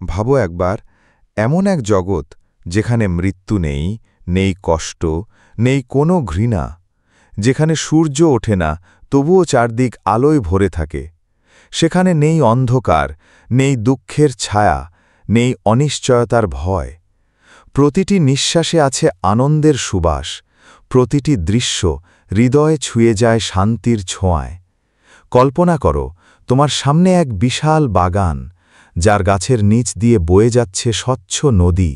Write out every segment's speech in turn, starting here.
ভাবো একবার, এমন এক জগৎ যেখানে মৃত্যু নেই, নেই কষ্ট, নেই কোনো ঘৃণা, যেখানে সূর্য ওঠে না তবুও চারদিক আলোয় ভরে থাকে। সেখানে নেই অন্ধকার, নেই দুঃখের ছায়া, নেই অনিশ্চয়তার ভয়। প্রতিটি নিঃশ্বাসে আছে আনন্দের সুবাস, প্রতিটি দৃশ্য হৃদয়ে ছুঁয়ে যায় শান্তির ছোঁয়ায়। কল্পনা করো, তোমার সামনে এক বিশাল বাগান, যার গাছের নিচ দিয়ে বয়ে যাচ্ছে স্বচ্ছ নদী।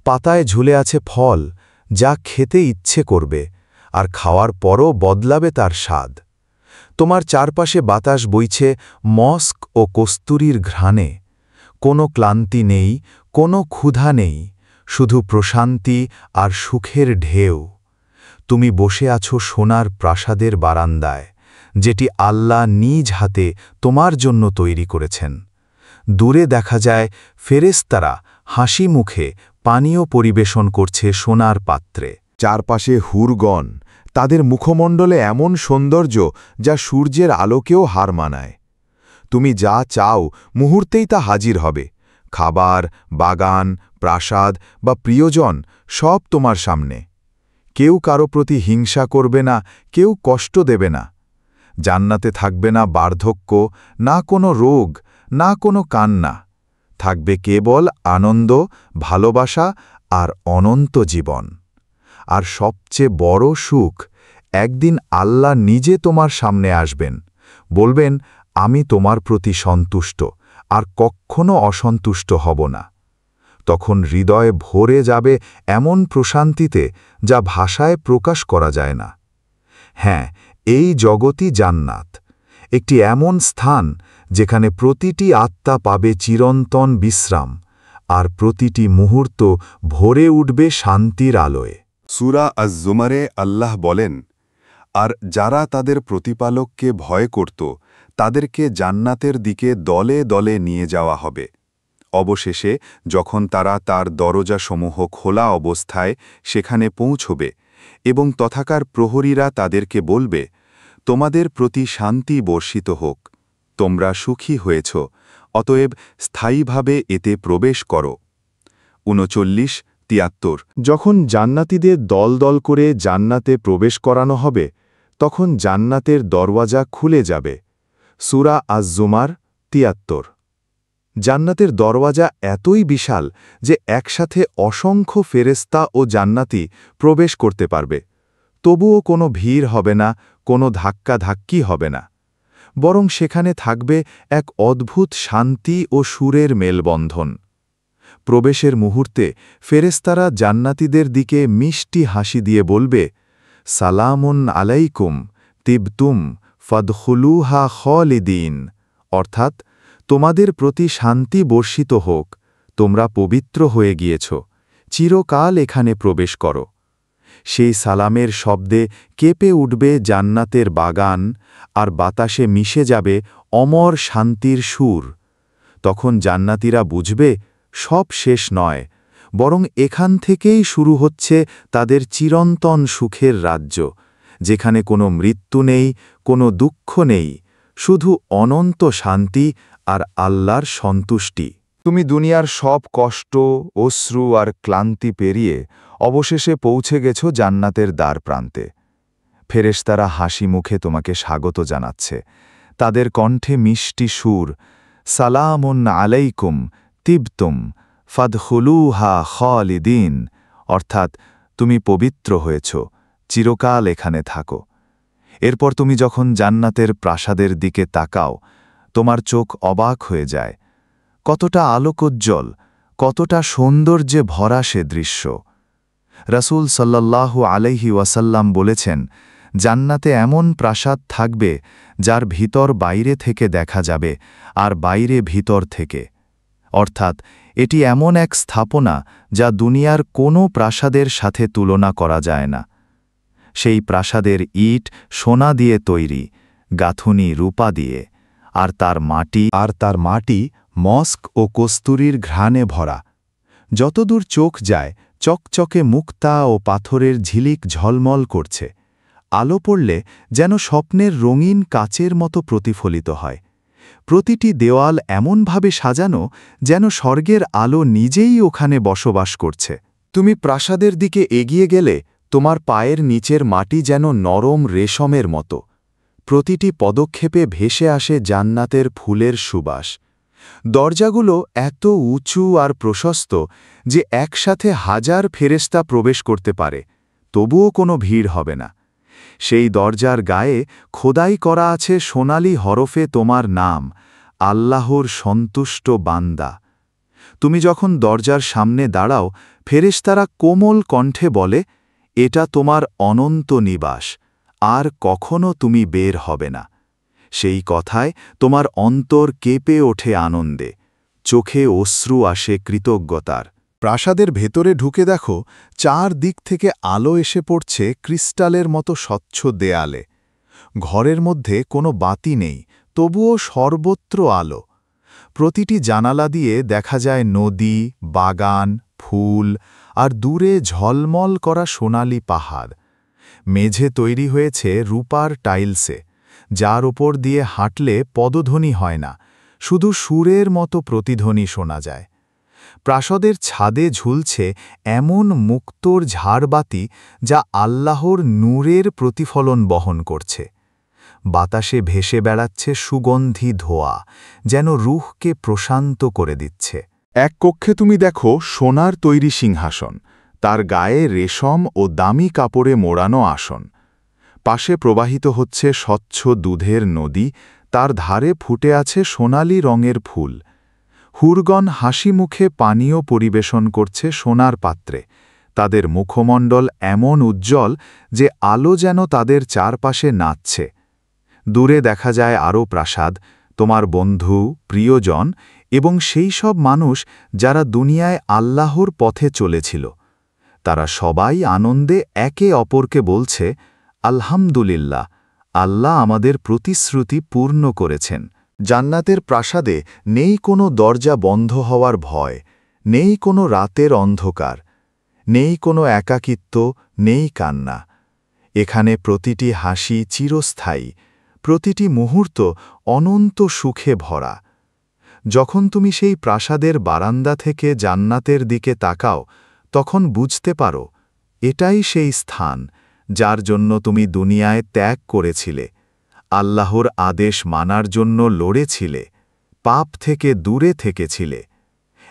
পাতায় ঝুলে আছে ফল, যা খেতে ইচ্ছে করবে, আর খাওয়ার পরও বদলাবে তার স্বাদ। তোমার চারপাশে বাতাস বইছে মস্ক ও কস্তুরীর ঘ্রাণে। কোনো ক্লান্তি নেই, কোনো ক্ষুধা নেই, শুধু প্রশান্তি আর সুখের ঢেউ। তুমি বসে আছো সোনার প্রাসাদের বারান্দায়, যেটি আল্লাহ নিজ হাতে তোমার জন্য তৈরি করেছেন। দূরে দেখা যায় ফেরেশতারা হাসি মুখে পানীয় পরিবেশন করছে সোনার পাত্রে। চারপাশে হুরগণ, তাদের মুখমণ্ডলে এমন সৌন্দর্য যা সূর্যের আলোকেও হার মানায়। তুমি যা চাও মুহূর্তেই তা হাজির হবে। খাবার, বাগান, প্রাসাদ বা প্রিয়জন সব তোমার সামনে। কেউ কারো প্রতি হিংসা করবে না, কেউ কষ্ট দেবে না। জান্নাতে থাকবে না বার্ধক্য, না কোনো রোগ, না কোনো কান্না। থাকবে কেবল আনন্দ, ভালোবাসা আর অনন্ত জীবন। আর সবচেয়ে বড় সুখ, একদিন আল্লাহ নিজে তোমার সামনে আসবেন, বলবেন, আমি তোমার প্রতি সন্তুষ্ট আর কখনো অসন্তুষ্ট হব না। তখন হৃদয়ে ভরে যাবে এমন প্রশান্তিতে যা ভাষায় প্রকাশ করা যায় না। হ্যাঁ, এই জগতই জান্নাত, একটি এমন স্থান যেখানে প্রতিটি আত্মা পাবে চিরন্তন বিশ্রাম, আর প্রতিটি মুহূর্ত ভরে উঠবে শান্তির আলোয়। সূরা আজ-জুমারে আল্লাহ বলেন, আর যারা তাদের প্রতিপালককে ভয় করত তাদেরকে জান্নাতের দিকে দলে দলে নিয়ে যাওয়া হবে। অবশেষে যখন তারা তার দরজাসমূহ খোলা অবস্থায় সেখানে পৌঁছবে এবং তথাকার প্রহরীরা তাদেরকে বলবে, তোমাদের প্রতি শান্তি বর্ষিত হোক, তোমরা সুখী হয়েছ, অতএব স্থায়ীভাবে এতে প্রবেশ করো। 39-73। যখন জান্নাতীদের দল দল করে জান্নাতে প্রবেশ করানো হবে, তখন জান্নাতের দরওয়াজা খুলে যাবে। সূরা আজ-জুমার 73। জান্নাতের দরওয়াজা এতই বিশাল যে একসাথে অসংখ্য ফেরেশতা ও জান্নাতি প্রবেশ করতে পারবে। তবুও কোনো ভিড় হবে না, কোনো ধাক্কাধাক্কি হবে না, বরং সেখানে থাকবে এক অদ্ভুত শান্তি ও সুরের মেলবন্ধন। প্রবেশের মুহূর্তে ফেরেশতারা জান্নাতীদের দিকে মিষ্টি হাসি দিয়ে বলবে, সালামুন আলাইকুম তিবতুম ফাদখুলুহা খালিদিন, অর্থাৎ তোমাদের প্রতি শান্তি বর্ষিত হোক, তোমরা পবিত্র হয়ে গিয়েছ, চিরকাল এখানে প্রবেশ করো। সেই সালামের শব্দে কেঁপে উঠবে জান্নাতের বাগান, আর বাতাসে মিশে যাবে অমর শান্তির সুর। তখন জান্নাতীরা বুঝবে সব শেষ নয়, বরং এখান থেকেই শুরু হচ্ছে তাদের চিরন্তন সুখের রাজ্য, যেখানে কোনো মৃত্যু নেই, কোনো দুঃখ নেই, শুধু অনন্ত শান্তি আর আল্লাহর সন্তুষ্টি। তুমি দুনিয়ার সব কষ্ট, অশ্রু আর ক্লান্তি পেরিয়ে অবশেষে পৌঁছে গেছ জান্নাতের দ্বার প্রান্তে। ফেরেশতারা হাসি মুখে তোমাকে স্বাগত জানাচ্ছে, তাদের কণ্ঠে মিষ্টি সুর, সালামুন আলাইকুম তিবতুম ফাদখুলুহা খালিদিন, অর্থাৎ তুমি পবিত্র হয়েছ, চিরকাল এখানে থাকো। এরপর তুমি যখন জান্নাতের প্রাসাদের দিকে তাকাও, তোমার চোখ অবাক হয়ে যায়। কতটা আলোকোজ্জ্বল, কতটা সৌন্দর্যে ভরা সে দৃশ্য। রাসূল সাল্লাল্লাহু আলাইহি ওয়াসাল্লাম বলেছেন, জান্নাতে এমন প্রাসাদ থাকবে যার ভিতর বাইরে থেকে দেখা যাবে আর বাইরে ভিতর থেকে, অর্থাৎ এটি এমন এক স্থাপনা যা দুনিয়ার কোনো প্রাসাদের সাথে তুলনা করা যায় না। সেই প্রাসাদের ইট সোনা দিয়ে তৈরি, গাঁথুনি রূপা দিয়ে, আর তার মাটি মস্ক ও কস্তুরীর ঘ্রাণে ভরা। যতদূর চোখ যায় চকচকে মুক্তা ও পাথরের ঝিলিক ঝলমল করছে, আলো পড়লে যেন স্বপ্নের রঙিন কাচের মতো প্রতিফলিত হয়। প্রতিটি দেওয়াল এমনভাবে সাজানো যেন স্বর্গের আলো নিজেই ওখানে বসবাস করছে। তুমি প্রাসাদের দিকে এগিয়ে গেলে তোমার পায়ের নিচের মাটি যেন নরম রেশমের মতো। প্রতিটি পদক্ষেপে ভেসে আসে জান্নাতের ফুলের সুবাস। দরজাগুলো এত উঁচু আর প্রশস্ত যে একসাথে হাজার ফেরেশতা প্রবেশ করতে পারে, তবুও কোনো ভিড় হবে না। সেই দরজার গায়ে খোদাই করা আছে সোনালি হরফে তোমার নাম, আল্লাহর সন্তুষ্ট বান্দা। তুমি যখন দরজার সামনে দাঁড়াও, ফেরেশতারা কোমল কণ্ঠে বলে, এটা তোমার অনন্ত নিবাস, আর কখনো তুমি বের হবে না। সেই কথায় তোমার অন্তর কেঁপে ওঠে আনন্দে, চোখে অশ্রু আসে কৃতজ্ঞতার। প্রাসাদের ভেতরে ঢুকে দেখো, চার দিক থেকে আলো এসে পড়ছে ক্রিস্টালের মতো স্বচ্ছ দেয়ালে। ঘরের মধ্যে কোনো বাতি নেই, তবুও সর্বত্র আলো। প্রতিটি জানালা দিয়ে দেখা যায় নদী, বাগান, ফুল আর দূরে ঝলমল করা সোনালি পাহাড়। মেঝে তৈরি হয়েছে রূপার টাইলসে, যার ওপর দিয়ে হাঁটলে পদধ্বনি হয় না, শুধু সুরের মতো প্রতিধ্বনি শোনা যায়। প্রাসাদের ছাদে ঝুলছে এমন মুক্তোর ঝাড়বাতি যা আল্লাহর নূরের প্রতিফলন বহন করছে। বাতাসে ভেসে বেড়াচ্ছে সুগন্ধি ধোঁয়া, যেন রুহকে প্রশান্ত করে দিচ্ছে। এক কক্ষে তুমি দেখো সোনার তৈরি সিংহাসন, তার গায়ে রেশম ও দামি কাপড়ে মোড়ানো আসন। পাশে প্রবাহিত হচ্ছে স্বচ্ছ দুধের নদী, তার ধারে ফুটে আছে সোনালি রঙের ফুল। হুরগণ হাসি মুখে পানীয় পরিবেশন করছে সোনার পাত্রে, তাদের মুখমণ্ডল এমন উজ্জ্বল যে আলো যেন তাদের চারপাশে নাচছে। দূরে দেখা যায় আরও প্রাসাদ, তোমার বন্ধু, প্রিয়জন এবং সেই সব মানুষ যারা দুনিয়ায় আল্লাহর পথে চলেছিল। তারা সবাই আনন্দে একে অপরকে বলছে, আলহামদুলিল্লাহ, আল্লাহ আমাদের প্রতিশ্রুতি পূর্ণ করেছেন। জান্নাতের প্রাসাদে নেই কোনো দরজা বন্ধ হওয়ার ভয়, নেই কোনো রাতের অন্ধকার, নেই কোনো একাকিত্ব, নেই কান্না। এখানে প্রতিটি হাসি চিরস্থায়ী, প্রতিটি মুহূর্ত অনন্ত সুখে ভরা। যখন তুমি সেই প্রাসাদের বারান্দা থেকে জান্নাতের দিকে তাকাও, তখন বুঝতে পারো এটাই সেই স্থান যার জন্য তুমি দুনিয়ায় ত্যাগ করেছিলে, আল্লাহর আদেশ মানার জন্য লড়েছিলে, পাপ থেকে দূরে থেকেছিলে।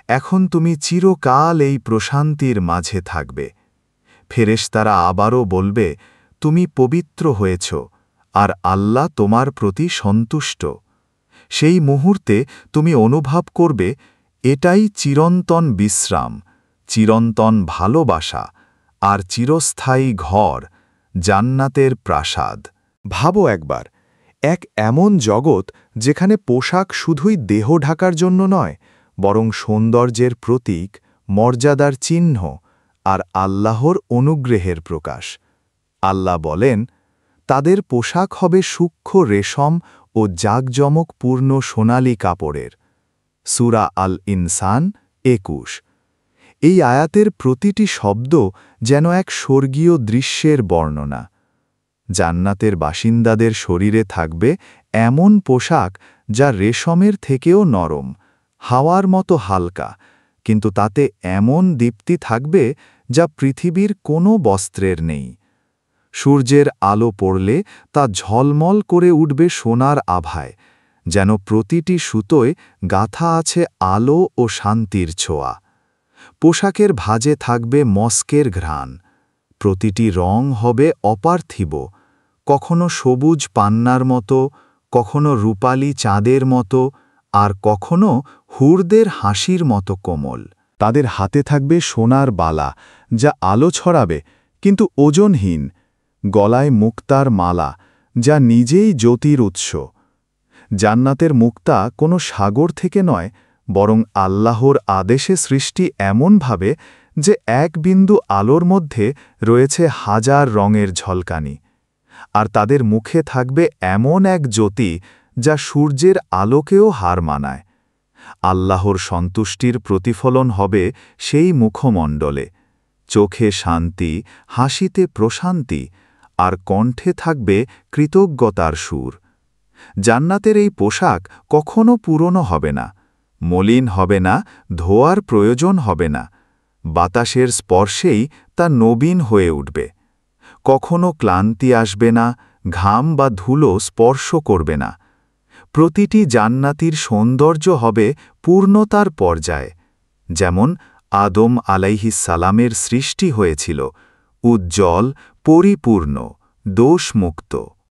এখন তুমি চিরকাল এই প্রশান্তির মাঝে থাকবে। ফেরেশতারা আবারও বলবে, তুমি পবিত্র হয়েছ, আর আল্লাহ তোমার প্রতি সন্তুষ্ট। সেই মুহূর্তে তুমি অনুভব করবে এটাই চিরন্তন বিশ্রাম, চিরন্তন ভালোবাসা আর চিরস্থায়ী ঘর, জান্নাতের প্রাসাদ। ভাবো একবার, এক এমন জগৎ যেখানে পোশাক শুধুই দেহ ঢাকার জন্য নয়, বরং সৌন্দর্যের প্রতীক, মর্যাদার চিহ্ন আর আল্লাহর অনুগ্রহের প্রকাশ। আল্লাহ বলেন, তাদের পোশাক হবে সূক্ষ্ম রেশম ও জাঁকজমকপূর্ণ সোনালি কাপড়ের। সূরা আল ইনসান ২১। এই আয়াতের প্রতিটি শব্দ যেন এক স্বর্গীয় দৃশ্যের বর্ণনা। জান্নাতের বাসিন্দাদের শরীরে থাকবে এমন পোশাক যা রেশমের থেকেও নরম, হাওয়ার মতো হালকা, কিন্তু তাতে এমন দীপ্তি থাকবে যা পৃথিবীর কোনো বস্ত্রের নেই। সূর্যের আলো পড়লে তা ঝলমল করে উঠবে সোনার আভায়, যেন প্রতিটি সুতোয় গাঁথা আছে আলো ও শান্তির ছোঁয়া। পোশাকের ভাঁজে থাকবে মস্কের ঘ্রাণ, প্রতিটি রং হবে অপার্থিব, কখনো সবুজ পান্নার মতো, কখনো রূপালী চাঁদের মতো, আর কখনো হুরদের হাসির মতো কোমল। তাদের হাতে থাকবে সোনার বালা, যা আলো ছড়াবে কিন্তু ওজনহীন, গলায় মুক্তার মালা, যা নিজেই জ্যোতির উৎস। জান্নাতের মুক্তা কোনো সাগর থেকে নয়, বরং আল্লাহর আদেশে সৃষ্টি এমনভাবে যে এক বিন্দু আলোর মধ্যে রয়েছে হাজার রঙের ঝলকানি। আর তাদের মুখে থাকবে এমন এক জ্যোতি যা সূর্যের আলোকেও হার মানায়। আল্লাহর সন্তুষ্টির প্রতিফলন হবে সেই মুখমণ্ডলে, চোখে শান্তি, হাসিতে প্রশান্তি, আর কণ্ঠে থাকবে কৃতজ্ঞতার সুর। জান্নাতের এই পোশাক কখনো পুরনো হবে না, মলিন হবে না, ধোয়ার প্রয়োজন হবে না। বাতাসের স্পর্শেই তা নবীন হয়ে উঠবে। কখনো ক্লান্তি আসবে না, ঘাম বা ধুলো স্পর্শ করবে না। প্রতিটি জান্নাতির সৌন্দর্য হবে পূর্ণতার পর্যায়ে, যেমন আদম আলাইহিস সালামের সৃষ্টি হয়েছিল, উজ্জ্বল, পরিপূর্ণ, দোষমুক্ত।